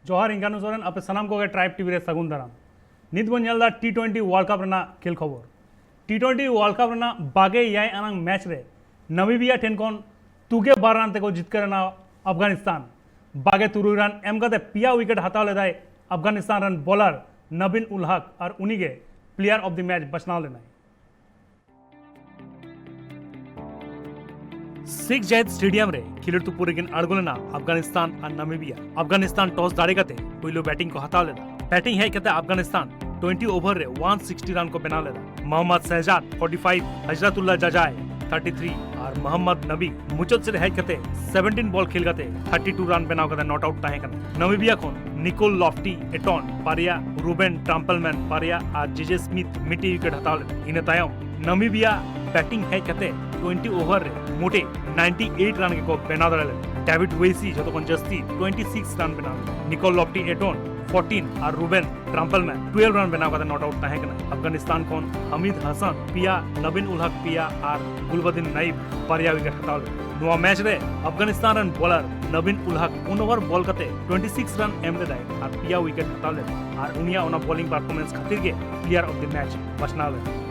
जोहार इंगानु सोरेन अपे सनाम को ट्राइब टीवी रे सगुन दाराम नित बन नेलदा T20 वर्ल्ड कप रना खेल खबर T20 वर्ल्ड कप रना बागे याय अनंग मैच रे नमीबिया ठेनकोन तुगे 12 रन तेको जितकर रना अफगानिस्तान बागे तुरु रन एम कते पिया विकेट हताव लेदाय अफगानिस्तान रन बॉलर नबीन उल हक और उनिगे प्लेयर ऑफ द मैच बचनाव लेनाय सिख जैद स्टेडियम रे खिलड़ तो पूरे गिन अड़गोलेना अफगानिस्तान और नमीबिया अफगानिस्तान टॉस दाड़े कते पहिलो बैटिंग को हताव लेदा बैटिंग है कहते अफगानिस्तान 20 ओवर रे 160 रन को बना लेदा मोहम्मद शहजाद 45 हजरतुल्लाह जजाय 33 और मोहम्मद नबी मुचल से है कहते 17 बॉल खेल गते 32 रन बनाव कते नॉट आउट ताहे कने नमीबिया कोन निकोल लॉफ्टी एटोन पारिया रूबेन ट्रम्पलमैन पारिया और जेजे स्मिथ मिटी विकेट हताव लेदा इने तायम नमीबिया बैटिंग है कहते 20 ओवर रे मोटे 98 रन को बना दड़े डेविड वेसी जो तो जस्ती 26 रन बना निकोल लॉफ्टी एटोन 14 और रूबेन ट्रम्पलमैन 12 रन बना कर नॉट आउट ताहे कना अफगानिस्तान कोन हमीद हसन पिया नबीन उल हक पिया और गुलबदीन नाइब पारिया विकेट हताव नुआ मैच रे अफगानिस्तान रन बॉलर नबीन उल हक 1 ओवर बॉल कते 26 रन एम ले दाय और पिया विकेट हताव ले और उनिया ओना बॉलिंग परफॉर्मेंस खातिर के प्लेयर ऑफ द मैच बचना ले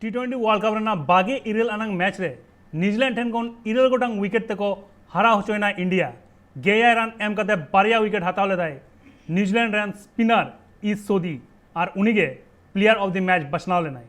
T20 वर्ल्ड कप रना बागे इरेल अनंग मैच रे न्यूजीलैंड ठेन कोन इरेल गोटांग विकेट तेको हरा होचोयना इंडिया गेया रन एम कते बारिया विकेट हताव लेदाय न्यूजीलैंड रन स्पिनर इस सोदी और उनिगे प्लेयर ऑफ द मैच बचनाव लेनाय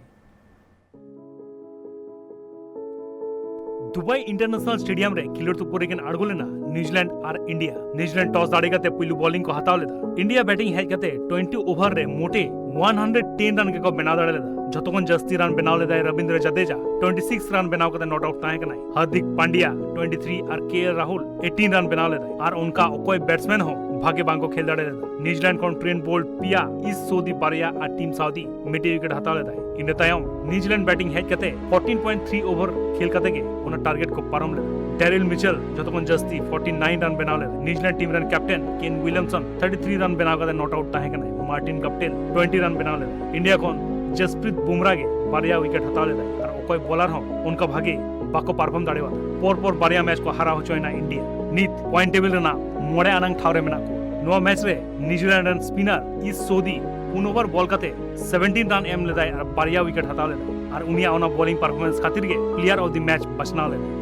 दुबई इंटरनेशनल स्टेडियम रे खिलड़ तो पूरे गिन अड़गोलेना न्यूजीलैंड और इंडिया न्यूजीलैंड टॉस दाड़े कते पहिलु बॉलिंग को हताव लेदा इंडिया बैटिंग है कते 20 ओवर रे मोटे 110 रन के को बना दड़े लेदा जतोकन जस्ती रन बनाव लेदाय रविंद्र जडेजा 26 रन बनाव कते नॉट आउट ताहे कनाय हार्दिक पांड्या 23 और के राहुल 18 रन बनाव लेदाय और उनका कोई बैट्समैन हो भाग्य बांको खेल दड़े लेदा न्यूजीलैंड कोन ट्रेंट बोल्ट पिया इस सोदी पारिया और टीम साउदी मिटी विकेट हताव लेदाय इन तायम न्यूजीलैंड बैटिंग है कते 14.3 ओवर खेल कते के ओना टारगेट को पारम लेदा डेरिल मिचेल जतोकन जस्ती 49 रन बनाव लेदा New Zealand team run captain Kane Williamson 33 run बनाव कते नॉट आउट ताहे कनाय मार्टिन कप्टेल 20 रन बनाव लेदा इंडिया कोन जसप्रीत बुमराह के बारिया विकेट हताव लेदा और कोई बॉलर हो उनका भागे बाको परफॉर्म दाड़ेवा पोर बारिया मैच को हरा होचोयना इंडिया नित पॉइंट टेबल रेना मोड़े अनंग ठावरे मेना को नो मैच रे न्यूजीलैंड रन स्पिनर इस सोदी 1 ओवर बॉल कते 17 रन एम लेदाय और बारिया विकेट हताव लेदा और उनिया ओना बॉलिंग परफॉर्मेंस खातिर के प्लेयर ऑफ द मैच बचना लेदा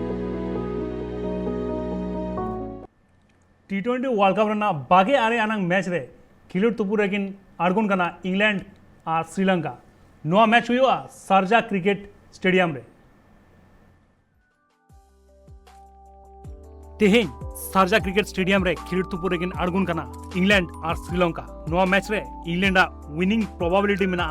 T20 वर्ल्ड कप रना बागे आरे अनंग मैच रे खिलड़ तुपुर किन अड़गुन कना इंग्लैंड और श्रीलंका नोआ मैच हुआ शारजा क्रिकेट स्टेडियम रे तेहेन शारजा क्रिकेट स्टेडियम रे खिलड़ तुपुर किन अड़गुन कना इंग्लैंड और श्रीलंका नोआ मैच रे इंग्लैंड विनिंग प्रोबेबिलिटी मेना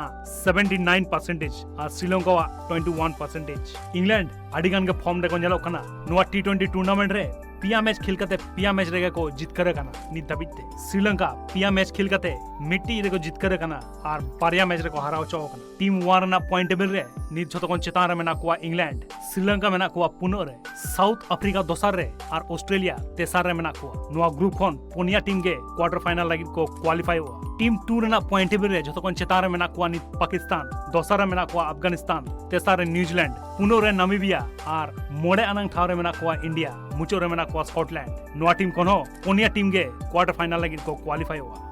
79% और श्रीलंका 21% इंग्लैंड अडिगन के फॉर्म रे को नेलो कना नोआ T20 टूर्नामेंट रे पिया मैच खेल कते पिया मैच रेगा को जीत करे कना नि दबिते श्रीलंका पिया मैच खेल कते मिट्टी रे को जीत करे कना और पारिया मैच रे को हराव चो कना टीम 1 ना पॉइंट टेबल रे नि जतो कोन चेतान रे मेना को इंग्लैंड श्रीलंका मेना को पुनो रे साउथ अफ्रीका दोसर रे और ऑस्ट्रेलिया तेसर रे मेना को नोआ ग्रुप कोन पोनिया टीम के क्वार्टर फाइनल लागि को क्वालिफाई हुआ टीम 2 रे ना पॉइंट टेबल रे जतो कोन चेतान रे मेना को नि पाकिस्तान दोसर रे मेना को अफगानिस्तान तेसर रे न्यूजीलैंड पुनो रे नामीबिया और मोड़े अनंग ठाव रे मेना को इंडिया मुचो रे मेना को स्कॉटलैंड नोआ टीम कोन हो पोनिया टीम के क्वार्टर फाइनल लागि को क्वालिफाई हुआ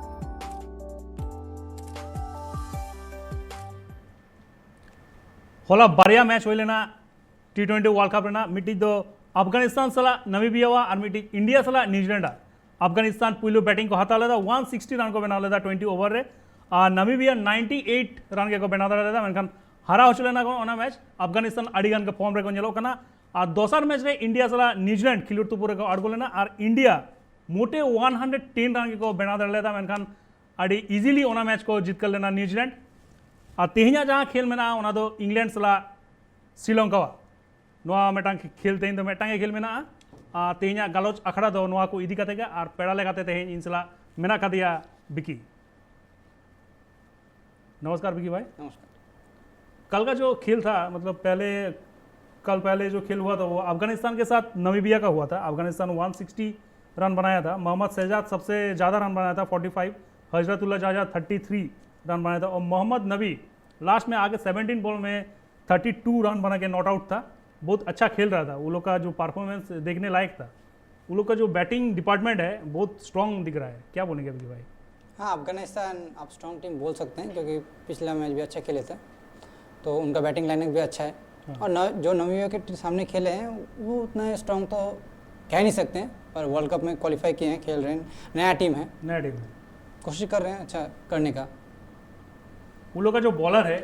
होला बारिया मैच होइलेना T20 वर्ल्ड कप रेना मिटी दो अफगानिस्तान सला नमीबिया और मिटी इंडिया सला न्यूजीलैंड अफगानिस्तान पहिलो बैटिंग को हता लेदा 160 रन को बना लेदा 20 ओवर रे और नमीबिया 98 रन के को बना लेदा मेनखान हरा होचलेना को ओना मैच अफगानिस्तान अडिगन के फॉर्म रे को नेलो कना और दोसर मैच रे इंडिया सला न्यूजीलैंड खिलुड़ तो पूरे को अड़गोलेना और इंडिया मोटे 110 रन के को बना लेदा मेनखान अड़ी इजीली ओना मैच को जीत कर लेना न्यूजीलैंड और तेहना जहाँ खेल मेना ओना दो इंग्लैंड सला श्रीलंका नोआ मेटांग खेल तेहन तो मेटांग खेल मेना तेहना गालोच अखड़ा दो नोआ को इदी कते और पेड़ा लेकाते तेहन इन सला मेना का दिया बिकी नमस्कार बिकी भाई नमस्कार। कल का जो खेल था मतलब कल पहले जो खेल हुआ था वो अफगानिस्तान के साथ नमीबिया का हुआ था अफगानिस्तान 160 रन बनाया था मोहम्मद शहजाद सबसे ज़्यादा रन बनाया था 45 हजरतुल्लाह जजा 33 रन बनाया था और मोहम्मद नबी लास्ट में आगे 17 बॉल में 32 रन बना के नॉट आउट था बहुत अच्छा खेल रहा था वो लोग का जो परफॉर्मेंस देखने लायक था वो लोग का जो बैटिंग डिपार्टमेंट है बहुत स्ट्रांग दिख रहा है, क्या बोलेंगे अभी भाई? हाँ, अफगानिस्तान आप स्ट्रॉन्ग टीम बोल सकते हैं क्योंकि पिछला मैच भी अच्छा खेले थे, तो उनका बैटिंग लाइनअप भी अच्छा है। हाँ। और जो नामीबिया के सामने खेले हैं वो उतना स्ट्रॉन्ग तो कह नहीं सकते हैं, पर वर्ल्ड कप में क्वालिफाई किए हैं, खेल रहे हैं, नया टीम है, कोशिश कर रहे हैं अच्छा करने का। उन लोग का जो बॉलर है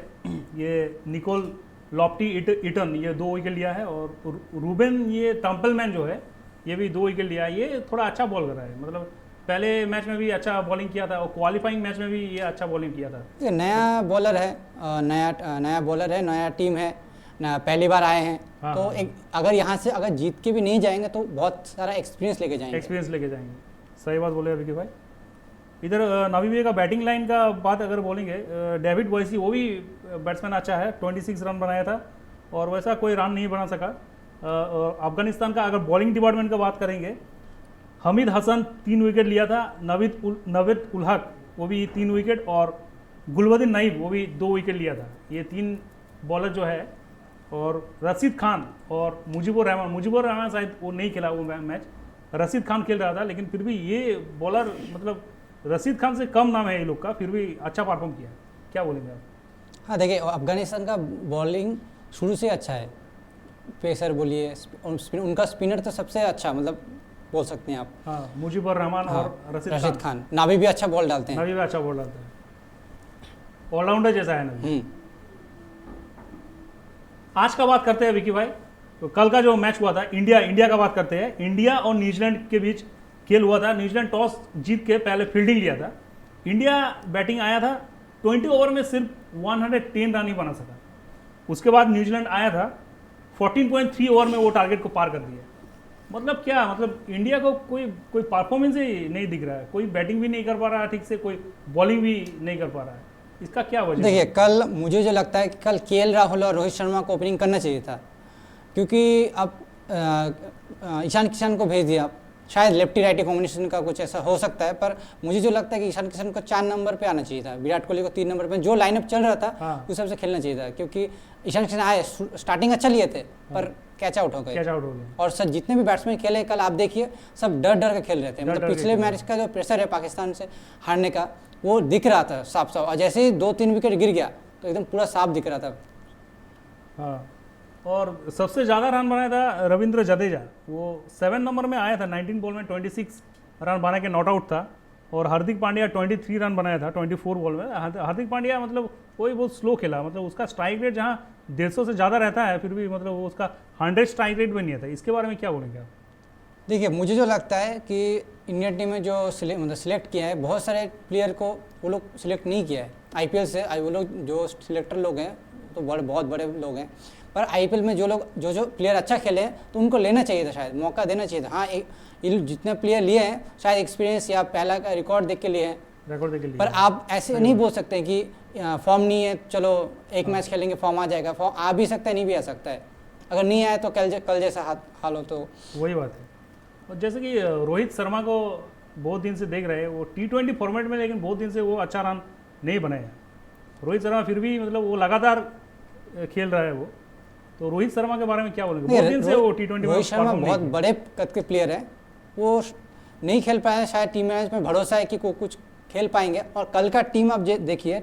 ये निकोल लॉफ्टी इटन, ये 2 विकेट लिया है, और रूबेन ये टम्पलमैन जो है ये भी 2 विकेट लिया है। ये थोड़ा अच्छा बॉल कर रहा है, मतलब पहले मैच में भी अच्छा बॉलिंग किया था और क्वालिफाइंग मैच में भी ये अच्छा बॉलिंग किया था। ये नया बॉलर है, नया बॉलर है, नया टीम है, पहली बार आए हैं। हाँ, तो हाँ, एक अगर यहाँ से अगर जीत के भी नहीं जाएंगे तो बहुत सारा एक्सपीरियंस लेके जाएंगे। सही बात बोले विकी भाई। इधर नामीबिया का बैटिंग लाइन का बात अगर बोलेंगे, डेविड बॉयसी वो भी बैट्समैन अच्छा है, 26 रन बनाया था और वैसा कोई रन नहीं बना सका। अफगानिस्तान का अगर बॉलिंग डिपार्टमेंट का बात करेंगे, हमीद हसन 3 विकेट लिया था, नवीद उल हक वो भी 3 विकेट, और गुलबदीन नईब वो भी 2 विकेट लिया था। ये 3 बॉलर जो है, और रशीद खान और मुजीबुर रहमान शायद वो नहीं खेला वो मैच, रशीद खान खेल रहा था, लेकिन फिर भी ये बॉलर मतलब रशीद खान से कम नाम है ये लोग का, फिर भी अच्छा परफॉर्म किया। क्या बोलेंगे आप? हाँ देखिए, अफगानिस्तान का बॉलिंग शुरू से अच्छा है, पेसर बोलिए, उनका स्पिनर तो सबसे अच्छा मतलब बोल सकते हैं आप। हाँ, मुजीबुर रहमान और रशीद खान नावी भी अच्छा बॉल डालते हैं। नावी भी अच्छा बॉल डालते हैं, ऑलराउंडर जैसा है ना। आज का बात करते हैं विकी भाई, तो कल का जो मैच हुआ था इंडिया का बात करते हैं। इंडिया और न्यूजीलैंड के बीच खेल हुआ था। न्यूजीलैंड टॉस जीत के पहले फील्डिंग लिया था, इंडिया बैटिंग आया था, 20 ओवर में सिर्फ 110 रन ही बना सका। उसके बाद न्यूजीलैंड आया था, 14.3 ओवर में वो टारगेट को पार कर दिया। मतलब क्या, मतलब इंडिया को कोई परफॉर्मेंस ही नहीं दिख रहा है, कोई बैटिंग भी नहीं कर पा रहा है ठीक से, कोई बॉलिंग भी नहीं कर पा रहा है, इसका क्या वजह? देखिए, कल मुझे जो लगता है कि कल केएल राहुल और रोहित शर्मा को ओपनिंग करना चाहिए था, क्योंकि अब ईशान किशन को भेज दिया। शायद लेफ्टी राइटी कॉम्बिनेशन का कुछ ऐसा हो सकता है, पर मुझे जो लगता है कि ईशान किशन को 4 नंबर पे आना चाहिए था, विराट कोहली को 3 नंबर पे, जो लाइनअप चल रहा था हाँ। उस हिसाब से खेलना चाहिए था, क्योंकि ईशान किशन आए, स्टार्टिंग अच्छा लिए थे, पर कैच आउट हो गए। और सर जितने भी बैट्समैन खेले कल आप देखिए, सब डर के खेल रहे थे। मतलब पिछले मैच का जो प्रेशर है पाकिस्तान से हारने का, वो दिख रहा था साफ, और जैसे ही 2-3 विकेट गिर गया तो एकदम पूरा साफ दिख रहा था। हाँ, और सबसे ज़्यादा रन बनाया था रविंद्र जडेजा, वो 7 नंबर में आया था, 19 बॉल में 26 रन बना के नॉट आउट था। और हार्दिक पांड्या 23 रन बनाया था 24 बॉल में। हार्दिक पांड्या मतलब वही बहुत स्लो खेला, मतलब उसका स्ट्राइक रेट जहाँ 150 से ज़्यादा रहता है, फिर भी मतलब वो उसका 100 स्ट्राइक रेट भी नहीं था। इसके बारे में क्या बोलेंगे आप? देखिए, मुझे जो लगता है कि इंडियन टीम में जो सिलेक्ट किया है, बहुत सारे प्लेयर को वो लोग सिलेक्ट नहीं किया है आईपीएल से। वो लोग जो सिलेक्टर लोग हैं तो बहुत बड़े लोग हैं, पर आईपीएल में जो प्लेयर अच्छा खेले हैं तो उनको लेना चाहिए था, शायद मौका देना चाहिए था। हाँ, जितने प्लेयर लिए हैं शायद एक्सपीरियंस या पहला का रिकॉर्ड देख के लिए हैं, पर आप ऐसे नहीं बोल सकते कि फॉर्म नहीं है, चलो एक मैच खेलेंगे फॉर्म आ जाएगा। फॉर्म आ भी सकता है, नहीं भी आ सकता है। अगर नहीं आया तो कल जैसा हाल हो, तो वही बात है। और जैसे कि रोहित शर्मा को बहुत दिन से देख रहे हैं, वो T20 फॉर्मेट में, लेकिन बहुत दिन से वो अच्छा रन नहीं बनाया रोहित शर्मा, फिर भी मतलब वो लगातार खेल रहा है वो। तो रोहित शर्मा के बारे में क्या बोलेंगे? बहुत दिन से वो T20 रोहित शर्मा बहुत बड़े कद के प्लेयर है, वो नहीं खेल पाए, शायद टीम मैनेजमेंट में भरोसा है कि कुछ खेल पाएंगे। और कल का टीम आप देखिए,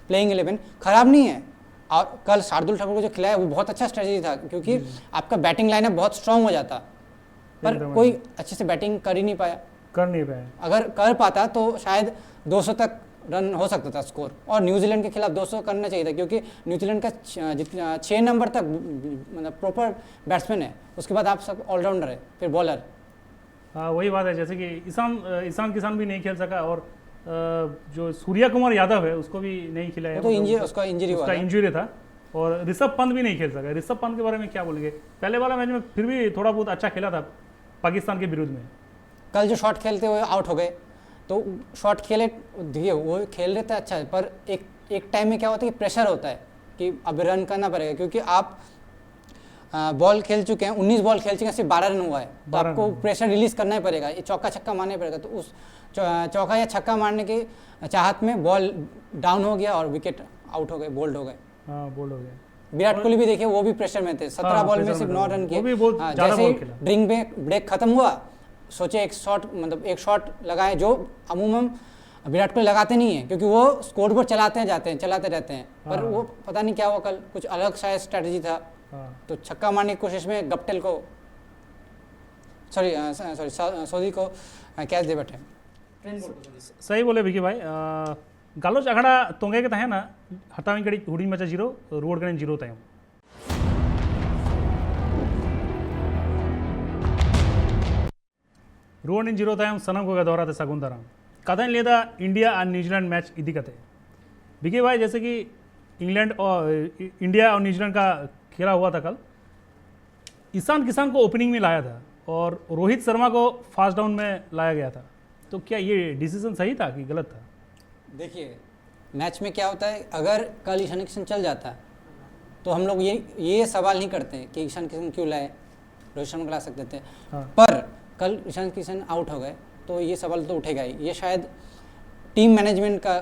प्लेइंग 11 खराब नहीं है, और कल शार्दुल ठाकुर को जो खिलाया वो बहुत अच्छा स्ट्रेटजी था, क्योंकि आपका बैटिंग लाइनअप बहुत स्ट्रांग हो जाता, पर कोई अच्छे से बैटिंग कर नहीं पाया। अगर कर पाता तो शायद 200 तक रन हो सकता था स्कोर, और न्यूजीलैंड के खिलाफ 200 करना चाहिए था, क्योंकि न्यूजीलैंड का 6 नंबर तक मतलब प्रॉपर बैट्समैन है, उसके बाद आप सब ऑलराउंडर है, फिर बॉलर। हाँ, वही बात है। जैसे कि ईशान किशन भी नहीं खेल सका, और जो सूर्या कुमार यादव है उसको भी नहीं खिलाया, तो उसका इंजरी था। और ऋषभ पंत भी नहीं खेल सका। ऋषभ पंत के बारे में क्या बोलेंगे? पहले वाला मैच में फिर भी थोड़ा बहुत अच्छा खेला था पाकिस्तान के विरुद्ध में। कल जो शॉट खेलते हुए आउट हो गए, तो शॉट खेले दिए, वो खेल रहे थे अच्छा है, पर एक टाइम में क्या होता है कि प्रेशर होता है कि अब रन करना पड़ेगा, क्योंकि आप बॉल खेल चुके हैं, 19 बॉल खेल चुके हैं, सिर्फ 12 रन हुआ है, तो आपको प्रेशर रिलीज करना ही पड़ेगा, ये चौका छक्का मारना ही पड़ेगा। तो उस चौका या छक्का मारने की चाहत में बॉल डाउन हो गया और विकेट आउट हो गए, बोल्ड हो गए। विराट कोहली भी देखिए, वो भी प्रेशर में थे, 17 बॉल में सिर्फ 9 रन किए। जैसे ड्रिंक ब्रेक खत्म हुआ, सोचे एक शॉट, मतलब एक शॉट लगाए जो अमूमन विराट कोहली लगाते नहीं है, क्योंकि वो स्कोर बोर्ड चलाते रहते हैं। पर वो पता नहीं क्या हुआ, कल कुछ अलग शायद स्ट्रैटेजी था, तो छक्का मारने की कोशिश में गप्टिल को सऊदी को कैच दे बैठे। सही बोले विकी भाई। गालोच अखाड़ा तोंगे के तहना हटावी कड़ी हुडी मचा जीरो रोड करें जीरो तायम रोड इन जीरो तायम सनम को दौरा थे सगुन दराम कथन लेदा इंडिया और न्यूजीलैंड मैच इदी कते विकी भाई। जैसे कि इंग्लैंड और इंडिया और न्यूजीलैंड का खेला हुआ था कल, ईशान किसान को ओपनिंग में लाया था और रोहित शर्मा को फास्ट डाउन में लाया गया था, तो क्या ये डिसीजन सही था कि गलत था? देखिए मैच में क्या होता है, अगर कल ईशान किशन चल जाता तो हम लोग ये सवाल नहीं करते कि ईशान किशन क्यों लाए, रोहित शर्मा को ला सकते थे। पर कल ईशान किशन आउट हो गए तो ये सवाल तो उठेगा ही। ये शायद टीम मैनेजमेंट का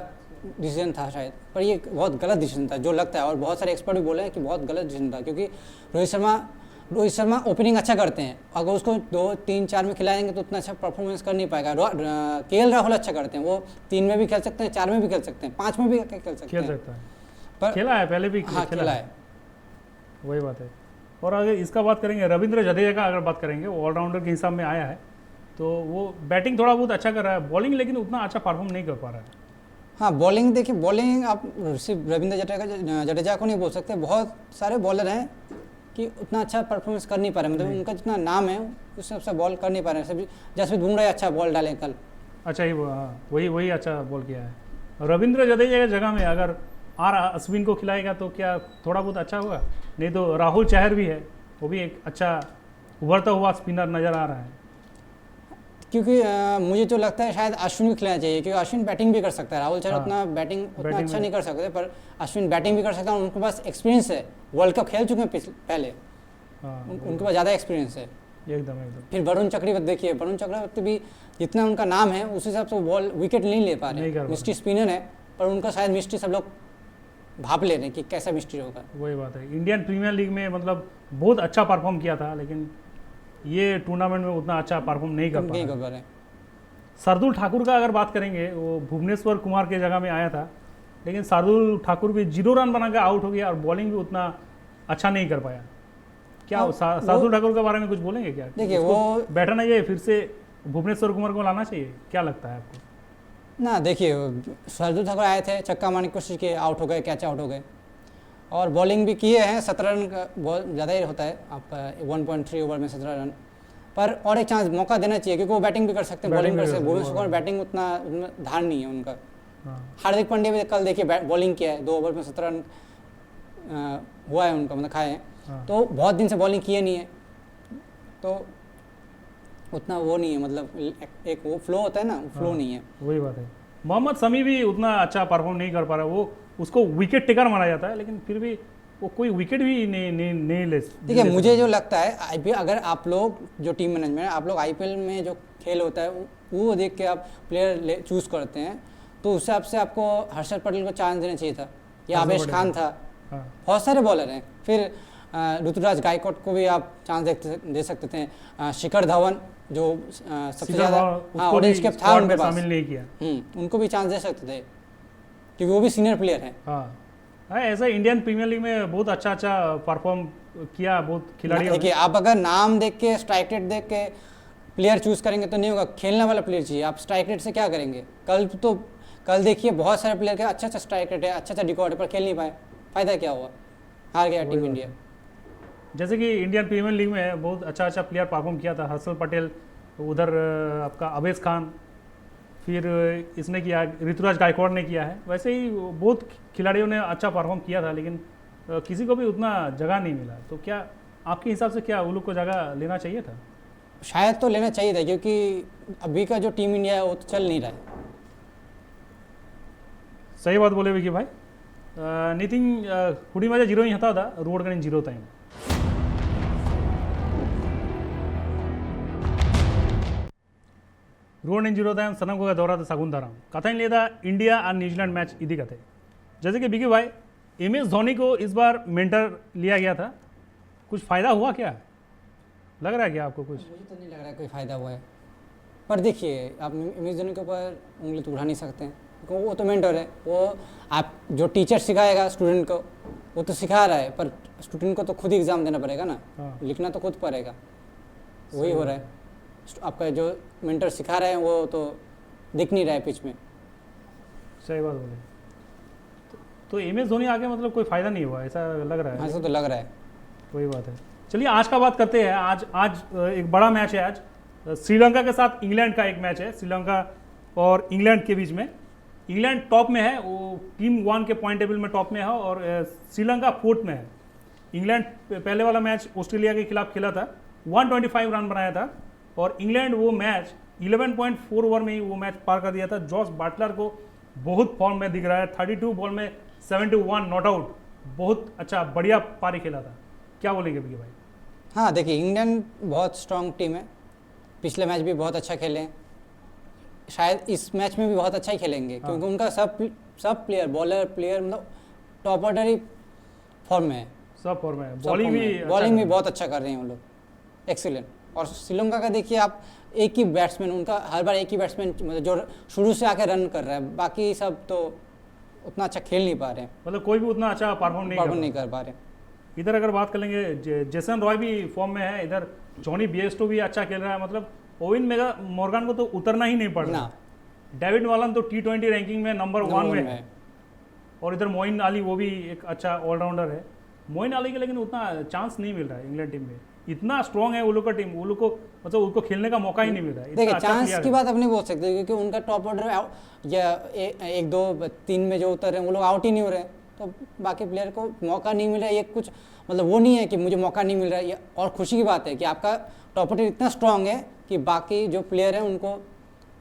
डिसीजन था शायद, पर ये बहुत गलत डिसीजन था जो लगता है, और बहुत सारे एक्सपर्ट भी बोले हैं कि बहुत गलत डिसीजन था, क्योंकि रोहित शर्मा ओपनिंग अच्छा करते हैं, अगर उसको 2, 3, 4 में खिलाएंगे तो उतना अच्छा परफॉर्मेंस कर नहीं पाएगा। केएल राहुल अच्छा करते हैं, वो 3 में भी खेल सकते हैं, 4 में भी खेल सकते हैं, 5 में भी खेल सकते हैं। पर खेला है पहले भी, खेला है, वही बात है। और अगर इसका बात करेंगे रविंद्र जडेजा का, अगर बात करेंगे वो ऑलराउंडर के हिसाब में आया है, तो वो बैटिंग थोड़ा बहुत अच्छा कर रहा है, बॉलिंग लेकिन उतना अच्छा परफॉर्म नहीं कर पा रहा है। हाँ बॉलिंग देखिए, बॉलिंग आप सिर्फ रविंद्र जडेजा को नहीं बोल सकते, बहुत सारे बॉलर हैं कि उतना अच्छा परफॉर्मेंस कर नहीं पा रहे, मतलब उनका जितना नाम है उस हिसाब से बॉल कर नहीं पा रहे हैं। जसप्रीत बुमराह अच्छा बॉल डाले कल, अच्छा ही वही अच्छा बॉल किया है। रविंद्र जडेजा की जगह में अगर अश्विन को खिलाएगा तो क्या थोड़ा बहुत अच्छा होगा? नहीं तो राहुल चहर भी है, वो भी एक अच्छा उभरता हुआ स्पिनर नज़र आ रहा है। क्योंकि मुझे तो लगता है शायद अश्विन को खिलाना चाहिए, क्योंकि अश्विन बैटिंग भी कर सकता है। राहुल चहर उतना अच्छा नहीं कर सकते, पर अश्विन बैटिंग भी कर सकता है, उनके पास एक्सपीरियंस है, वर्ल्ड कप खेल चुके हैं पहले, उनके पास ज़्यादा एक्सपीरियंस है। एकदम। फिर वरुण चक्रवर्ती देखिए, वरुण चक्रवर्ती भी जितना उनका नाम है उस हिसाब से बॉल विकेट नहीं ले पा रहे। मिस्ट्री स्पिनर है, पर उनका शायद मिस्ट्री सब लोग भाप ले रहे हैं कि कैसा मिस्ट्री होगा। वही बात है। इंडियन प्रीमियर लीग में मतलब बहुत अच्छा परफॉर्म किया था, लेकिन ये टूर्नामेंट में उतना अच्छा परफॉर्म नहीं कर पा रहे। शार्दुल ठाकुर का अगर बात करेंगे, वो भुवनेश्वर कुमार के जगह में आया था, लेकिन शार्दुल ठाकुर भी 0 रन बनाकर आउट हो गया और बॉलिंग भी उतना अच्छा नहीं कर पाया। क्या शार्दुल ठाकुर के बारे में कुछ बोलेंगे क्या? देखिए वो बैठना चाहिए, फिर से भुवनेश्वर कुमार को लाना चाहिए, क्या लगता है आपको? ना देखिए, शार्दुल ठाकुर आए थे, छक्का मारने की कोशिश की, आउट हो गए, कैच आउट हो गए, और बॉलिंग भी किए हैं। 17 रन का बहुत ज़्यादा ही होता है आपका 1.3 ओवर में 17 रन, पर और एक चांस मौका देना चाहिए, क्योंकि वो बैटिंग भी कर सकते हैं, बॉलिंग कर सकते हैं। भुवनेश्वर कुमार बैटिंग उतना धार नहीं है उनका। हार्दिक पांड्या भी कल देखिए बॉलिंग किया है, 2 ओवर में 17 रन हुआ है उनका, मतलब खाए हैं। तो बहुत दिन से बॉलिंग किए नहीं है, तो उतना वो नहीं है, मतलब एक वो फ्लो होता है ना, फ्लो नहीं है। वही बात है। मोहम्मद शमी भी उतना अच्छा परफॉर्म नहीं कर पा रहा, वो उसको विकेट टेकर माना जाता है, लेकिन फिर भी वो कोई विकेट भी नहीं ले। देखिए मुझे जो लगता है आईपीएल, अगर आप लोग जो टीम मैनेजमेंट है, आप लोग आईपीएल में जो खेल होता है वो देख के आप प्लेयर चूज़ करते हैं, तो उस हिसाब से आपको हर्षद पटेल को चांस देना चाहिए था, या आवेश खान था। बहुत सारे बॉलर हैं। फिर ऋतुराज गायकवाड़ को भी आप चांस दे सकते थे। शिखर धवन जो सबसे ज़्यादा ऑरेंज कैप था उनके पास, शामिल नहीं किया, उनको भी चांस दे सकते थे, क्योंकि वो भी सीनियर प्लेयर है। हाँ ऐसा इंडियन प्रीमियर लीग में बहुत अच्छा परफॉर्म किया बहुत खिलाड़ी। देखिए आप अगर नाम देख के, स्ट्राइक रेट देख के प्लेयर चूज करेंगे तो नहीं होगा, खेलने वाला प्लेयर चाहिए। आप स्ट्राइक रेट से क्या करेंगे? कल देखिए बहुत सारे प्लेयर का अच्छा स्ट्राइक रेट है, अच्छा रिकॉर्ड है, पर खेल नहीं पाए, फायदा क्या हुआ? हार गया टीम इंडिया। जैसे कि इंडियन प्रीमियर लीग में बहुत अच्छा प्लेयर परफॉर्म किया था, हर्षल पटेल, उधर आपका अवेश खान, फिर इसने किया, ऋतुराज गायकवाड़ ने किया है। वैसे ही बहुत खिलाड़ियों ने अच्छा परफॉर्म किया था, लेकिन किसी को भी उतना जगह नहीं मिला। तो क्या आपके हिसाब से क्या वो लोग को जगह लेना चाहिए था? शायद तो लेना चाहिए था, क्योंकि अभी का जो टीम इंडिया है वो तो चल नहीं रहा है। सही बात बोले विकी भाई। नितिन हुडी माझ्या 0 हता होता, रोड करेन 0 टाइम। रोड इन 0 टाइम सनम को दौरा सागुन धारा कथा लेदा इंडिया और न्यूजीलैंड मैच इदी कथे। जैसे कि विकी भाई, MS धोनी को इस बार मेंटर लिया गया था, कुछ फ़ायदा हुआ क्या? लग रहा है क्या आपको कुछ? मुझे तो नहीं लग रहा है कोई फ़ायदा हुआ है। पर देखिए आप एम एस धोनी के ऊपर उंगली तो उठा नहीं सकते हैं, क्योंकि वो तो मेंटर है। वो आप जो टीचर सिखाएगा स्टूडेंट को वो तो सिखा रहा है, पर स्टूडेंट को तो खुद एग्ज़ाम देना पड़ेगा ना, हाँ। लिखना तो खुद पड़ेगा। वही हो रहा है, आपका जो मेंटर सिखा रहे हैं वो तो दिख नहीं रहा है पिच में। सही बात बोले। तो एम एस धोनी आके मतलब कोई फायदा नहीं हुआ ऐसा लग रहा है। ऐसा तो लग रहा है। वही बात है। चलिए आज का बात करते हैं। आज एक बड़ा मैच है। आज श्रीलंका के साथ इंग्लैंड का एक मैच है, श्रीलंका और इंग्लैंड के बीच में। इंग्लैंड टॉप में है, वो टीम 1 के पॉइंट टेबल में टॉप में है, और श्रीलंका 4th में है। इंग्लैंड पहले वाला मैच ऑस्ट्रेलिया के खिलाफ खेला था, 125 रन बनाया था, और इंग्लैंड वो मैच 11.4 ओवर में ही वो मैच पार कर दिया था। जॉस बटलर को बहुत फॉर्म में दिख रहा है, 32 बॉल में 71 नॉट आउट, बहुत अच्छा बढ़िया पारी खेला था। क्या बोलेंगे विकी भाई? हाँ देखिए, इंग्लैंड बहुत स्ट्रांग टीम है, पिछले मैच भी बहुत अच्छा खेले हैं, शायद इस मैच में भी बहुत अच्छा ही खेलेंगे। हाँ। क्योंकि उनका सब प्लेयर, बॉलर प्लेयर मतलब टॉप ऑर्डर ही फॉर्म में है। सब फॉर्म में, सब बॉलिंग form भी में है। बॉलिंग भी बहुत अच्छा कर रहे हैं वो लोग, एक्सीलेंट। और श्रीलंका का देखिए आप, एक ही बैट्समैन उनका, हर बार एक ही बैट्समैन मतलब जो शुरू से आके रन कर रहा है, बाकी सब तो उतना अच्छा खेल नहीं पा रहे हैं, मतलब कोई भी उतना अच्छा परफॉर्म नहीं कर पा रहे हैं। इधर अगर बात कर लेंगे, जेसन रॉय भी फॉर्म में है, इधर जॉनी बेयरस्टो भी अच्छा खेल रहा है। मतलब ओविन मॉर्गन को तो उतरना ही नहीं पड़ रहा। ना, डेविड वालन तो T20 रैंकिंग में नंबर 1 में है, और इधर मोइन अली वो भी एक अच्छा ऑलराउंडर है। मोइन अली के लेकिन उतना चांस नहीं मिल रहा है इंग्लैंड टीम में। इतना स्ट्रॉन्ग है वो लोग का टीम, वो लोग को मतलब उनको खेलने का मौका ही नहीं मिल रहा है। इतना देखिए अच्छा चांस player की है। बात अब नहीं बोल सकते, क्योंकि उनका टॉप ऑर्डर या 1 2 3 में जो उतर रहे हैं वो लोग आउट ही नहीं हो रहे हैं, तो बाकी प्लेयर को मौका नहीं मिल रहा है। ये कुछ मतलब वो नहीं है कि मुझे मौका नहीं मिल रहा है, ये और खुशी की बात है कि आपका टॉप ऑर्डर इतना स्ट्रांग है कि बाकी जो प्लेयर हैं उनको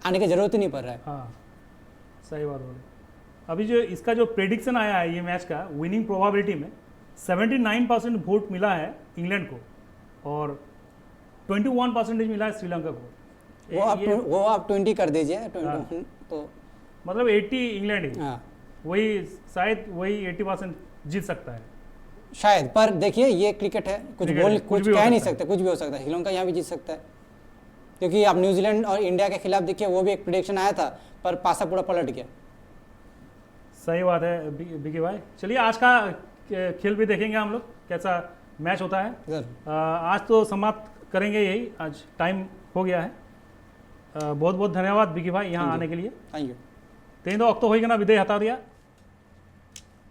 आने की जरूरत ही नहीं पड़ रहा है। हाँ सही बात बोले। अभी जो इसका जो प्रेडिक्शन आया है ये मैच का, विनिंग प्रोबेबिलिटी में 79% वोट मिला है इंग्लैंड को, और 21% मिला है श्रीलंका को। वो आप 20 कर दीजिए, 20 हाँ। तो मतलब 80 इंग्लैंड ही, हाँ वही शायद वही 80% जीत सकता है। शायद। पर देखिए ये क्रिकेट है, कुछ क्रिकेट है, कुछ भी हो कह नहीं सकता है। सकते, कुछ भी हो सकता है। श्रीलंका यहाँ भी जीत सकता है, क्योंकि आप न्यूजीलैंड और इंडिया के खिलाफ देखिए, वो भी एक प्रेडिक्शन आया था पर पासा पूरा पलट गया। सही बात है बिकी भाई। चलिए आज का खेल भी देखेंगे हम लोग, कैसा मैच होता है। जरूर। आज तो समाप्त करेंगे यही, आज टाइम हो गया है। बहुत बहुत धन्यवाद बिकी भाई यहाँ आने के लिए। Thank you. तेज ऑक्तो होगा विदय हता दिया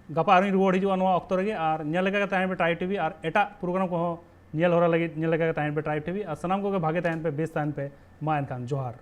गपा रुआड़ हिजुआ ऑक्तो रेगे और नेल लेगा तहन पे ट्राई टीवी और एटा प्रोग्राम को नेल होरा लगे नेल लेगा तहन पे ट्राई टीवी और सनाम को भागे तहन पे बेस तहन पे मा एनखान जोहार।